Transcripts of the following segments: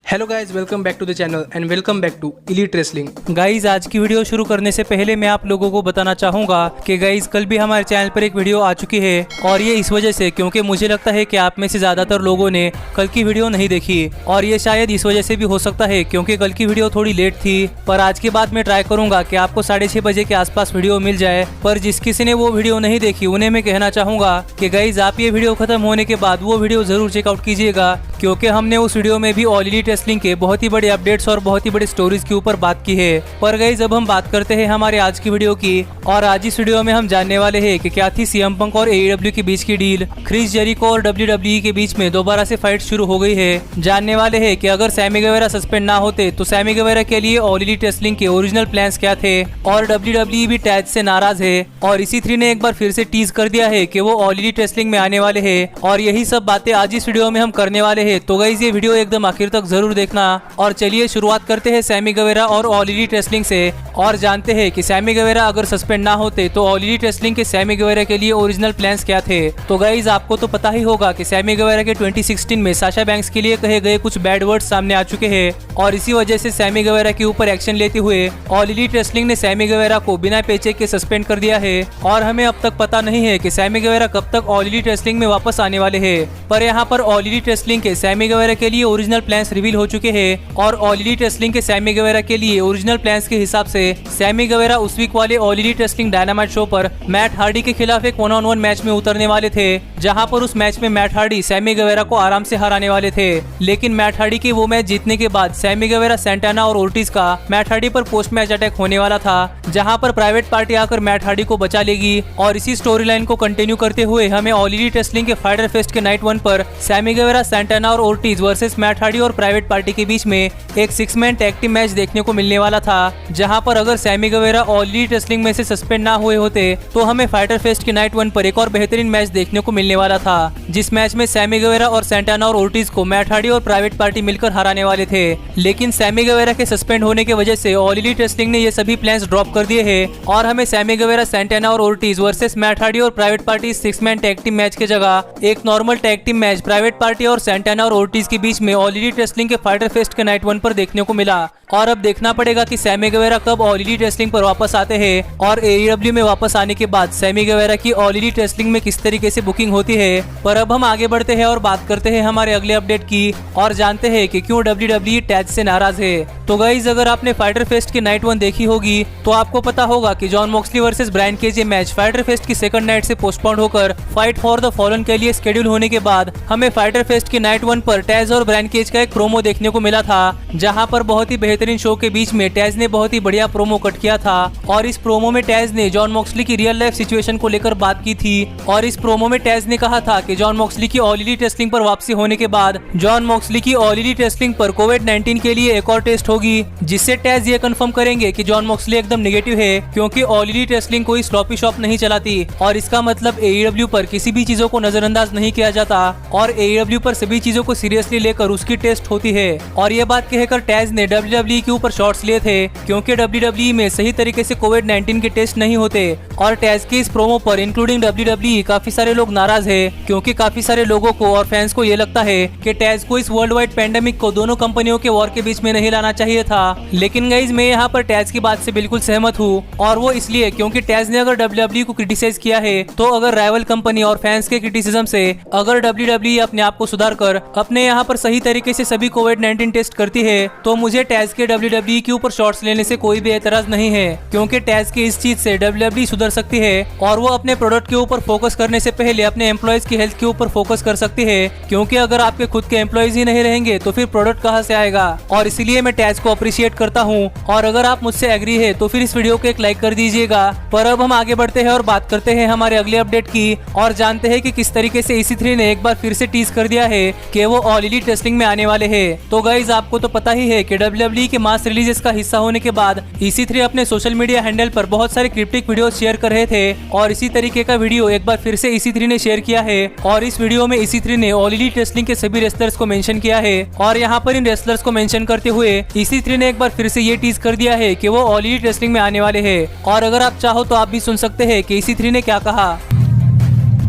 Hello guys, welcome back to the channel and welcome back to elite wrestling. Guys आज की video शुरू करने से पहले मैं आप लोगों को बताना चाहूंगा कि गाइज कल भी हमारे चैनल पर एक वीडियो आ चुकी है और ये इस वजह से क्योंकि मुझे लगता है कि आप में से ज्यादातर लोगों ने कल की वीडियो नहीं देखी और ये शायद इस वजह से भी हो सकता है क्योंकि कल की वीडियो थोड़ी लेट थी। पर आज के बाद मैं ट्राई करूंगा कि आपको 6:30 बजे के आसपास वीडियो मिल जाए। पर जिस किसी ने वो वीडियो नहीं देखी उन्हें मैं कहना चाहूंगा कि गाइज आप ये वीडियो खत्म होने के बाद वो वीडियो जरूर चेकआउट कीजिएगा, क्योंकि हमने उस वीडियो में भी ऑल एलीट रेसलिंग के बहुत ही बड़े अपडेट्स और बहुत ही बड़े स्टोरीज के ऊपर बात की है। पर गाइस अब हम बात करते हैं हमारे आज की वीडियो की, और आज इस वीडियो में हम जानने वाले हैं कि क्या थी सीएम पंक और एईडब्ल्यू के बीच की डील। क्रिस जेरिको और डब्ल्यूडब्ल्यूई के बीच में दोबारा से फाइट शुरू हो गई है। जानने वाले हैं कि अगर सैमी गुवेरा सस्पेंड ना होते तो सैमी गुवेरा के लिए ऑल एलीट रेसलिंग के ओरिजिनल प्लान्स क्या थे, और डब्ल्यूडब्ल्यूई भी टैज से नाराज है और EC3 ने एक बार फिर से टीज कर दिया है कि वो ऑल एलीट रेसलिंग में आने वाले हैं। और यही सब बातें आज इस वीडियो में हम करने वाले हैं। तो गाइस ये वीडियो एकदम आखिर तक जरूर देखना। और चलिए शुरुआत करते हैं सैमी गुवेरा और ऑल एलीट रेसलिंग से और जानते हैं कि सैमी गुवेरा अगर सस्पेंड ना होते तो ऑल एलीट रेसलिंग के सैमी गुवेरा के लिए ओरिजिनल प्लान्स क्या थे। तो गाइज आपको तो पता ही होगा कि सैमी गुवेरा के 2016 में साशा बैंक्स के लिए कहे गए कुछ बैड वर्ड्स सामने आ चुके हैं और इसी वजह से सैमी गुवेरा के ऊपर एक्शन लेते हुए ऑल एलीट रेसलिंग ने सैमी गुवेरा को बिना पेचेक के सस्पेंड कर दिया है। और हमें अब तक पता नहीं है कि सैमी गुवेरा कब तक ऑल एलीट रेसलिंग में वापस आने वाले हैं। पर यहाँ पर ऑल एलीट रेसलिंग के सैमी गुवेरा के लिए ओरिजिनल प्लान्स रिवील हो चुके हैं और ऑल एलीट रेसलिंग के सैमी गुवेरा के लिए ओरिजिनल प्लान्स के हिसाब से सैमी गुवेरा उस वीक वाले all elite wrestling dynamite show पर मैट हार्डी के खिलाफ एक 1-on-1 मैच में उतरने वाले थे, जहां पर उस मैच में मैट हार्डी सैमी गुवेरा को आराम से हराने वाले थे। लेकिन मैट हार्डी के वो मैच जीतने के बाद सैमी गुवेरा, सैंटाना और ओर्टिज का मैट हार्डी पर पोस्ट मैच अटैक होने वाला था, जहां पर प्राइवेट पार्टी आकर मैट हार्डी को बचा लेगी। और इसी स्टोरी लाइन को कंटिन्यू करते हुए हमें ऑल एलीट रेसलिंग के फाइटर फेस्ट के नाइट 1 पर सैमी गुवेरा, सैंटाना और ओर्टिज वर्सेस मैट हार्डी और प्राइवेट पार्टी के बीच में एक 6-मैन टैग टीम मैच देखने को मिलने वाला था, जहां पर अगर Sammy Guevara all elite wrestling में से सस्पेंड ना हुए होते तो हमें फाइटर फेस्ट के नाइट 1 पर एक और बेहतरीन मैच देखने को मिलने वाला था, जिस मैच में सैमी गुवेरा और सैंटाना और ओर्टिज को मैट हार्डी और प्राइवेट पार्टी मिलकर हराने वाले थे। लेकिन सैमी गुवेरा के सस्पेंड होने की वजह से ऑल एलीट रेसलिंग ने ये सभी प्लान्स ड्रॉप कर दिए हैं और हमें सैमी गुवेरा, सैंटाना और ओर्टिज वर्सेस मैट हार्डी और प्राइवेट पार्टी 6-मैन टैग टीम मैच के जगह एक normal tag team match private party और सैंटाना और ओर्टिज के बीच में ऑल एलीट रेसलिंग के फाइटर फेस्ट के नाइट 1 पर देखने को मिला। और अब देखना पड़ेगा कि सैमी गुवेरा कब ऑल एलीट रेसलिंग पर वापस आते हैं और AEW में वापस आने के बाद सैमी गुवेरा की ऑल एलीट रेसलिंग में किस तरीके से बुकिंग होती है। पर अब हम आगे बढ़ते हैं और बात करते हैं हमारे अगले अपडेट की और जानते हैं कि क्यों WWE टैज से नाराज है। तो गाइज अगर आपने फाइटर फेस्ट की नाइट 1 देखी होगी तो आपको पता होगा कि John Moxley versus Bryan Cage match fighter fest की सेकंड नाइट से पोस्टपोन होकर फाइट फॉर द फॉलन के लिए शेड्यूल होने के बाद हमें फाइटर फेस्ट की नाइट 1 पर टैज और ब्रायन केज का एक प्रोमो देखने को मिला था, जहां पर बहुत ही बेहतरीन शो के बीच में टैज ने बहुत ही बढ़िया प्रोमो कट किया था। और इस प्रोमो में टैज ने जॉन मॉक्सली की रियल लाइफ सिचुएशन को लेकर बात की थी और इस प्रोमो में टैज ने कहा था कि जॉन मॉक्सली की ऑल एलीट रेसलिंग पर वापसी होने के बाद जॉन मॉक्सली की ऑल एलीट रेसलिंग पर कोविड-19 के लिए एक और टेस्ट होगी, जिससे टैज ये कंफर्म करेंगे कि जॉन मॉक्सली एकदम नेगेटिव है, क्योंकि ऑल एलीट रेसलिंग कोई स्लॉपी शॉप नहीं चलाती और इसका मतलब AEW पर किसी भी चीजों को नजरअंदाज नहीं किया जाता और AEW पर सभी चीजों को सीरियसली लेकर उसकी टेस्ट होती है। और ये बात कहकर टैज ने WWE के ऊपर शॉट्स लिए थे, क्योंकि WWE में सही तरीके से कोविड-19 के टेस्ट नहीं होते। और टैज के इस प्रोमो पर इंक्लूडिंग WWE काफी सारे लोग नाराज है, क्योंकि काफी सारे लोगों को और फैंस को ये लगता है कि टैज को इस वर्ल्ड वाइड पैंडेमिक को दोनों कंपनियों के वॉर के बीच में नहीं लाना चाहिए था। लेकिन गाइज मैं यहाँ पर टैज की बात से बिल्कुल सहमत हूँ, और वो इसलिए क्योंकि टैज ने अगर WWE को क्रिटिसाइज किया है तो अगर राइवल कंपनी और फैंस के क्रिटिसिज्म से अगर WWE अपने आप को सुधार कर अपने यहाँ पर सही तरीके से सभी कोविड-19 टेस्ट करती है तो मुझे टैज के WWE के ऊपर शॉट्स लेने से कोई भी एतराज नहीं है, क्योंकि टैज की इस चीज से WWE सुधर सकती है और वो अपने प्रोडक्ट के ऊपर फोकस करने से पहले अपने एम्प्लॉयज की हेल्थ के ऊपर फोकस कर सकती है, क्योंकि अगर आपके खुद के एम्प्लॉयज ही नहीं रहेंगे तो फिर प्रोडक्ट कहाँ से आएगा। और इसीलिए मैं टैज को अप्रिशिएट करता हूँ और अगर आप मुझसे एग्री है तो फिर इस वीडियो को एक लाइक कर दीजिएगा। पर अब हम आगे बढ़ते हैं और बात करते हैं हमारे अगले अपडेट की और जानते हैं कि किस तरीके से EC3 ने एक बार फिर से टीज कर दिया है कि वो ऑल एलीट रेसलिंग में आने वाले हैं। तो गाइज आपको तो पता ही है कि WWE के मास रिलीजेस का हिस्सा होने के बाद EC3 अपने सोशल मीडिया हैंडल पर बहुत सारे क्रिप्टिक वीडियो शेयर कर रहे थे और इसी तरीके का वीडियो एक बार फिर से EC3 ने शेयर किया है। और इस वीडियो में EC3 ने ऑल एलीट रेसलिंग के सभी रेसलर्स को मेंशन किया है और यहाँ पर इन रेसलर्स को मेंशन करते हुए EC3 ने एक बार फिर से ये टीज कर दिया है कि वो ऑल एलीट रेसलिंग में आने वाले हैं। और अगर आप चाहो तो आप भी सुन सकते हैं कि EC3 ने क्या कहा।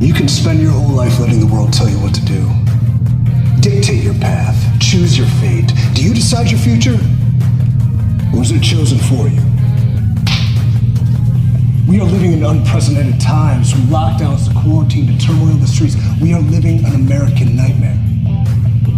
You can spend your whole life letting the world tell you what to do. Dictate your path. Choose your fate. Do you decide your future? Or was it chosen for you? We are living in unprecedented times, from lockdowns to quarantine to turmoil in the streets. We are living an American nightmare.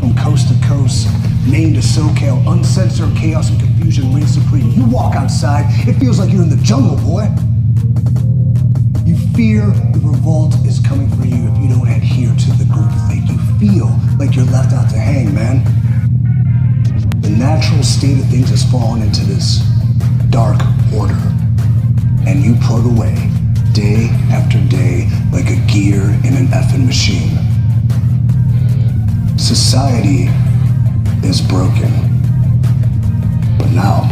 From coast to coast, Maine to SoCal, uncensored chaos and confusion reign supreme. You walk outside, it feels like you're in the jungle, boy. You fear the revolt is coming for you if you don't adhere to the groupthink. You feel like you're left out to hang, man. The natural state of things has fallen into this dark order, and you plug away day after day like a gear in an effing machine. Society is broken. But now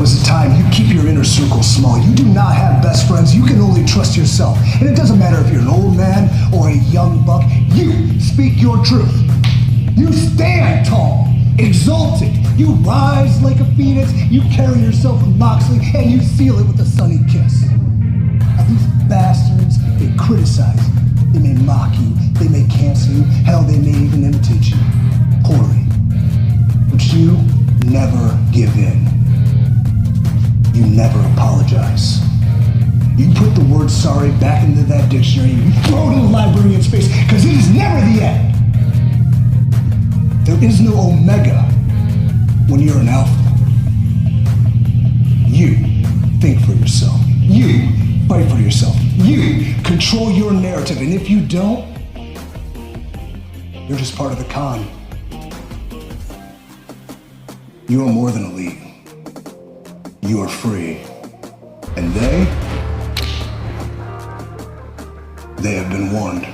is the time. You keep your inner circle small. You do not have best friends. You can only trust yourself. And it doesn't matter if you're an old man or a young buck. You speak your truth. You stand tall, exalted. You rise like a phoenix. You carry yourself with Moxley, and you seal it with a sunny kiss. Now these bastards, they criticize you. They may mock you. They may cancel you. Hell, they may even imitate you poorly. But you never give in. You never apologize. You put the word sorry back into that dictionary and you throw it in the library in space, because it is never the end. There is no omega when you're an alpha. You think for yourself. You fight for yourself. You control your narrative, and if you don't, you're just part of the con. You are more than a league. You are free. And they have been warned.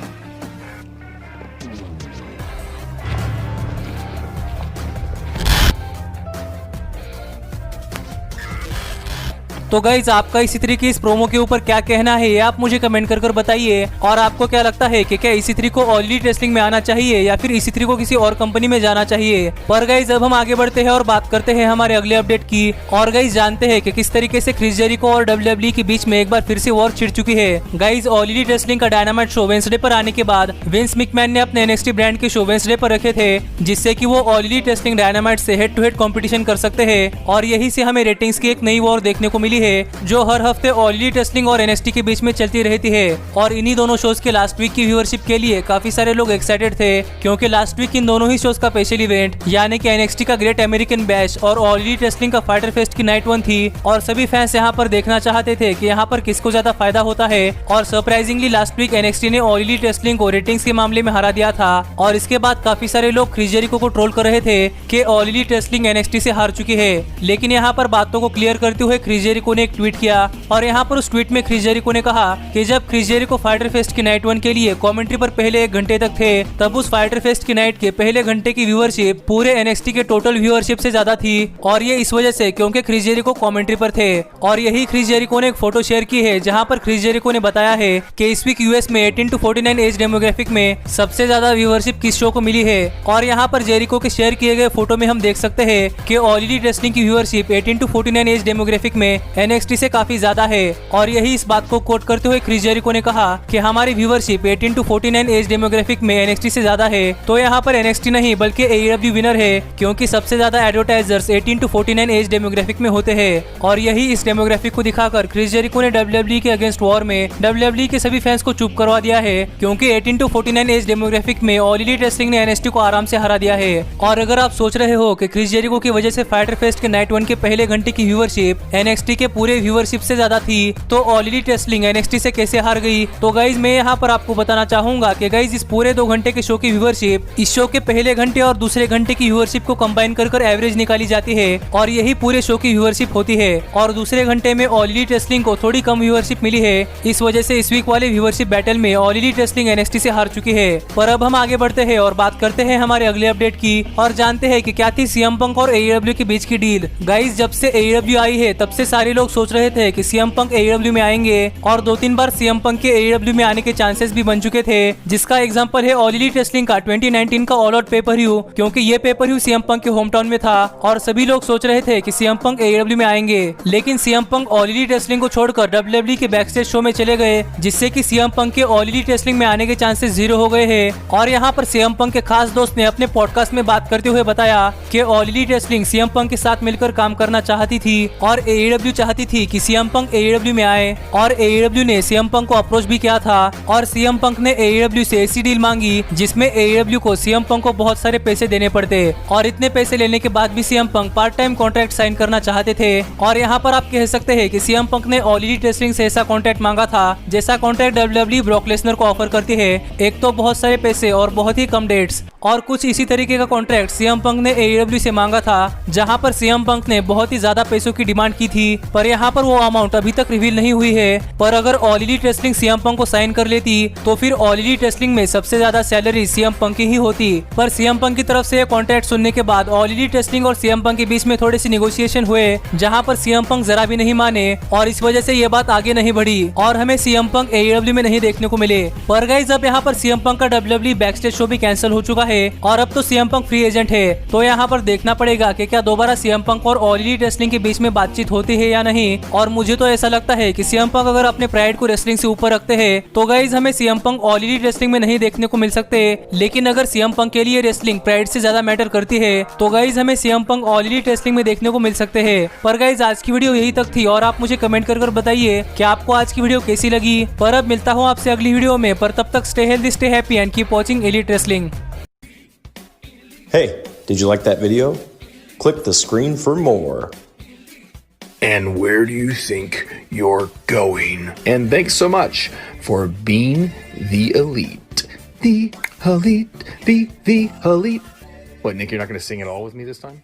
तो guys आपका इसी की इस promo के ऊपर क्या कहना है ये आप मुझे कमेंट कर बताइए। और आपको क्या लगता है कि क्या EC3 को ऑल एलीट रेसलिंग में आना चाहिए या फिर EC3 को किसी और कंपनी में जाना चाहिए। पर गाइज अब हम आगे बढ़ते हैं और बात करते हैं हमारे अगले अपडेट की। और गाइज जानते हैं कि किस तरीके से क्रिस जेरिको और WWE के बीच में एक बार फिर से वॉर छिड़ चुकी है। गाइज ऑल एलीट रेसलिंग का डायनामाइट शो वेडनेसडे पर आने के बाद विंस मैकमैन ने अपने NXT ब्रांड के शो वेडनेसडे पर रखे थे, जिससे कि वो ऑल एलीट रेसलिंग डायनामाइट से हेड टू हेड कंपटीशन कर सकते हैं। और यही से हमें रेटिंग्स की एक नई वॉर देखने को मिली है, जो हर हफ्ते ऑल एलीट रेसलिंग और NXT के बीच में चलती रहती है। और इन्हीं दोनों शोज के लास्ट वीक की व्यूअरशिप के लिए काफी सारे लोग एक्साइटेड थे, क्योंकि लास्ट वीक इन दोनों ही शोज का स्पेशल इवेंट यानी कि NXT का ग्रेट अमेरिकन बैश और ऑल एलीट रेसलिंग का फाइटर फेस्ट की नाइट 1 थी। और सभी फैंस यहाँ पर देखना चाहते थे कि यहाँ पर किसको ज्यादा फायदा होता है। और सरप्राइजिंगली लास्ट वीक NXT ने ऑल एलीट रेसलिंग को रेटिंग्स के मामले में हरा दिया था। और इसके बाद काफी सारे लोग क्रिस जेरिको को ट्रोल कर रहे थे कि ऑल एलीट रेसलिंग NXT से हार चुकी है। लेकिन यहाँ पर बातों को क्लियर करते हुए क्रिस जेरिको ने एक ट्वीट किया, और यहाँ पर उस ट्वीट में क्रिस जेरिको ने कहा कि जब क्रिस जेरिको फाइटर फेस्ट की नाइट 1 के लिए कमेंट्री पर पहले 1 घंटे तक थे, तब उस फाइटर फेस्ट की नाइट के पहले घंटे की व्यूअरशिप पूरे NXT के टोटल व्यूअरशिप से ज्यादा थी। और ये इस वजह से क्योंकि क्रिस जेरिको कमेंट्री पर थे। और यही क्रिस जेरिको ने एक फोटो शेयर की है, जहाँ पर क्रिस जेरिको ने बताया है कि इस वीक यूएस में 18 to 49 एज डेमोग्राफिक में सबसे ज्यादा व्यूअरशिप किस शो को मिली है। और यहाँ पर जेरिको के शेयर किए गए फोटो में हम देख सकते हैं कि ऑल एलीट रेसलिंग की व्यूअरशिप 18 to 49 एज डेमोग्राफिक में NXT से काफी ज्यादा है। और यही इस बात को कोट करते हुए क्रिस जेरिको ने कहा कि हमारी व्यूअरशिप 18 to 49 एज डेमोग्राफिक में NXT से ज्यादा है। तो यहाँ पर NXT नहीं बल्कि AEW विनर है, क्योंकि सबसे ज्यादा एडवर्टाइजर्स 18 to 49 एज डेमोग्राफिक में होते हैं। और यही इस डेमोग्राफिक को दिखाकर क्रिस जेरिको ने WWE के अगेंस्ट वॉर में WWE के सभी फैंस को चुप करवा दिया है, क्योंकि 18 to 49 एज डेमोग्राफिक में ऑल एलीट रेसलिंग ने NXT को आराम से हरा दिया है। और अगर आप सोच रहे हो कि क्रिस जेरिको की वजह से फाइटर फेस्ट के नाइट 1 के पहले घंटे की व्यूअरशिप NXT के पूरे व्यूअरशिप से ज्यादा थी, तो ऑल एलीट रेसलिंग NXT से कैसे हार गई। तो गाइज मैं यहाँ पर आपको बताना चाहूंगा कि गाइज इस पूरे 2 घंटे के शो की व्यूअरशिप इस शो के पहले घंटे और दूसरे घंटे की व्यूअरशिप को कंबाइन कर एवरेज निकाली जाती है, और यही पूरे शो की व्यूअरशिप होती है। और दूसरे घंटे में ऑल एलीट रेसलिंग को थोड़ी कम व्यूअरशिप मिली है, इस वजह से इस वीक वाले व्यूअरशिप बैटल में ऑल एलीट रेसलिंग NXT से हार चुकी है। पर अब हम आगे बढ़ते हैं और बात करते हैं हमारे अगले अपडेट की, और जानते हैं कि क्या थी CM पंक और AEW के बीच की डील। गाइज जब से AEW आई है तब से सारे लोग सोच रहे थे कि सीएम पंक AEW में आएंगे और 2-3 बार सीएम पंक के AEW में आने के चांसेस भी बन चुके थे, जिसका एग्जांपल है ऑल एलीट रेसलिंग का 2019 का ऑल आउट पेपर व्यू, क्योंकि ये पेपर व्यू सीएम पंक के होम टाउन में था और सभी लोग सोच रहे थे कि सीएम पंक AEW में आएंगे। लेकिन CM Punk all elite wrestling को छोड़कर WWE के बैकस्टेज शो में चले गए, जिससे कि सीएम पंक के ऑल एलीट रेसलिंग में आने के चांसेस 0 हो गए हैं। और यहाँ पर सीएम पंक के खास दोस्त ने अपने पॉडकास्ट में बात करते हुए बताया कि all elite wrestling CM Punk के साथ मिलकर काम करना चाहती थी और AEW चाहती थी कि सीएम पंक AEW में आए, और AEW ने सीएम पंक को अप्रोच भी किया था और सीएम पंक ने AEW से ऐसी डील मांगी जिसमें AEW को सीएम पंक को बहुत सारे पैसे देने पड़ते, और इतने पैसे लेने के बाद भी CM Punk part time contract sign करना चाहते थे। और यहाँ पर आप कह सकते हैं कि सीएम पंक ने ऑल एलीट रेसलिंग से ऐसा कॉन्ट्रैक्ट मांगा था जैसा कॉन्ट्रैक्ट WWE ब्रॉक लेसनर को ऑफर करती है, एक तो बहुत सारे पैसे और बहुत ही कम डेट्स। और कुछ इसी तरीके का कॉन्ट्रैक्ट सीएम पंक ने AEW से मांगा था, जहां पर सीएम पंक ने बहुत ही ज्यादा पैसों की डिमांड की थी, पर यहाँ पर वो अमाउंट अभी तक रिवील नहीं हुई है। पर अगर all elite wrestling CM Punk को साइन कर लेती तो फिर ऑल एलीट रेसलिंग में सबसे ज्यादा सैलरी सीएम पंक की ही होती। पर सीएम पंक की तरफ से कॉन्ट्रैक्ट सुनने के बाद ऑल एलीट रेसलिंग और सीएम पंक के बीच में थोड़ी सी नेगोशिएशन हुए, जहाँ पर सीएम पंक जरा भी नहीं माने और इस वजह से ये बात आगे नहीं बढ़ी और हमें सीएम पंक AEW में नहीं देखने को मिले। पर गाइस अब यहाँ पर सीएम पंक का WWE बैकस्टेज शो भी कैंसिल हो चुका है और अब तो सीएम पंक फ्री एजेंट है, तो यहाँ पर देखना पड़ेगा कि क्या दोबारा सीएम पंक और ऑल एलीट रेसलिंग के बीच में बातचीत होती है या नहीं। और मुझे तो ऐसा लगता है कि सीएम पंक अगर अपने प्राइड को रेसलिंग से ऊपर रखते हैं तो गाइस हमें CM Punk all elite wrestling में नहीं देखने को मिल सकते। लेकिन अगर सीएम पंक के लिए रेसलिंग प्राइड से ज्यादा मैटर करती है तो गाइस हमें CM Punk all elite wrestling में देखने को मिल सकते हैं। पर गाइस आज की वीडियो यही तक थी और आप मुझे कमेंट कर बताइए कि आपको आज की वीडियो कैसी लगी। पर अब मिलता हूँ आपसे अगली वीडियो में, पर तब तक stay healthy, stay happy and keep watching elite wrestling. Hey, did you like that video? Click the screen for more. And where do you think you're going? And thanks so much for being the elite. The elite. What, Nick, you're not going to sing it all with me this time?